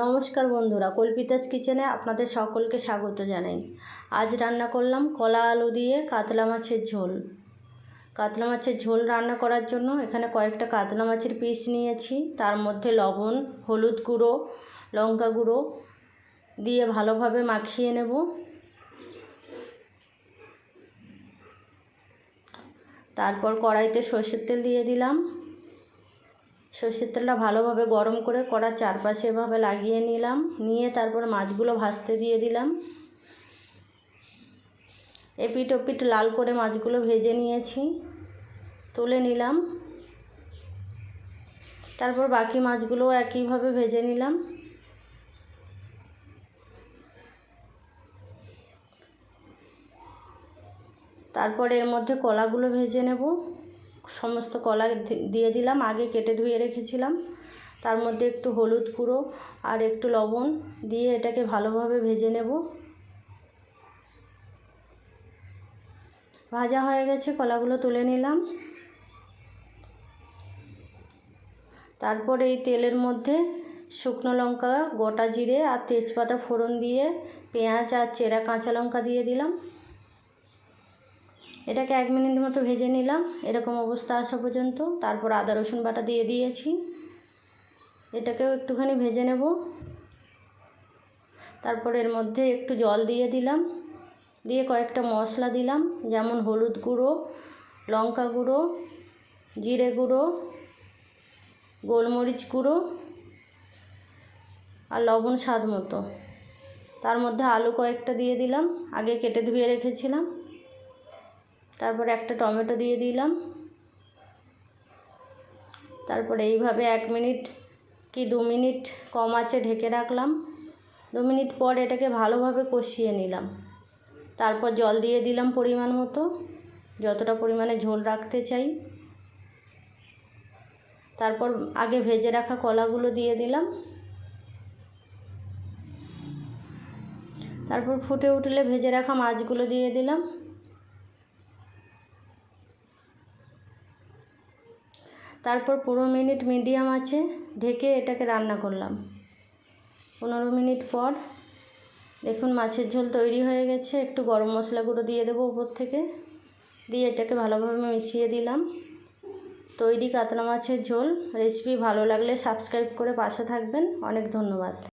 নমস্কার বন্ধুরা, কল্পিতাস কিচেনে আপনাদের সকলকে স্বাগত জানাই। আজ রান্না করলাম কলা আলু দিয়ে কাতলা মাছের ঝোল। কাতলা মাছের ঝোল রান্না করার জন্য এখানে কয়েকটা কাতলা মাছের পিস নিয়েছি। তার মধ্যে লবণ, হলুদ গুঁড়ো, লঙ্কা গুঁড়ো দিয়ে ভালোভাবে মাখিয়ে নেব। তারপর কড়াইতে সরষের তেল দিয়ে দিলাম। সরষের তেলটা ভালোভাবে গরম করে কড়ার চারপাশে এভাবে লাগিয়ে নিলাম। নিয়ে তারপর মাছগুলো ভাজতে দিয়ে দিলাম। এপিট ওপিট লাল করে মাছগুলো ভেজে নিয়েছি, তুলে নিলাম। তারপর বাকি মাছগুলো একইভাবে ভেজে নিলাম। তারপর এর মধ্যে কলাগুলো ভেজে নেব। সমস্ত কলা দিয়ে দিলাম, আগে কেটে ধুয়ে রেখেছিলাম। তার মধ্যে একটু হলুদ গুঁড়ো আর একটু লবণ দিয়ে এটাকে ভালোভাবে ভেজে নেব। ভাজা হয়ে গেছে, কলাগুলো তুলে নিলাম। তারপর এই তেলের মধ্যে শুকনো লঙ্কা, গোটা জিরে আর তেজপাতা ফোড়ন দিয়ে পেঁয়াজ আর চেরা কাঁচা লঙ্কা দিয়ে দিলাম। এটাকে 1 মিনিট মতো ভেজে নিলাম এরকম অবস্থা আসা পর্যন্ত। তারপর আদা রসুন বাটা দিয়ে দিয়েছি, এটাকেও একটুখানি ভেজে নেব। তারপর এর মধ্যে একটু জল দিয়ে দিলাম, দিয়ে কয়েকটা মশলা দিলাম, যেমন হলুদ গুঁড়ো, লঙ্কা গুঁড়ো, জিরে গুঁড়ো, গোলমরিচ গুঁড়ো আর লবণ স্বাদ মতো। তার মধ্যে আলু কয়েকটা দিয়ে দিলাম, আগে কেটে ধুয়ে রেখেছিলাম। তারপর একটা টমেটো দিয়ে দিলাম। তারপর এইভাবে 1 মিনিট কি 2 মিনিট কম আঁচে ঢেকে রাখলাম। 2 মিনিট পর এটাকে ভালোভাবে কষিয়ে নিলাম। তারপর জল দিয়ে দিলাম পরিমাণ মতো, যতটা পরিমাণে ঝোল রাখতে চাই। তারপর আগে ভেজে রাখা কলাগুলো দিয়ে দিলাম। তারপর ফুটে উঠলে ভেজে রাখা মাছগুলো দিয়ে দিলাম। তারপর 15 মিনিট মিডিয়াম আঁচে ঢেকে এটাকে রান্না করলাম। 15 মিনিট পর দেখুন মাছের ঝোল তৈরি হয়ে গেছে। একটু গরম মশলা গুঁড়ো দিয়ে দেবো উপর থেকে, দিয়ে এটাকে ভালোভাবে মিশিয়ে দিলাম। তৈরি কাতলা মাছের ঝোল। রেসিপি ভালো লাগলে সাবস্ক্রাইব করে পাশে থাকবেন। অনেক ধন্যবাদ।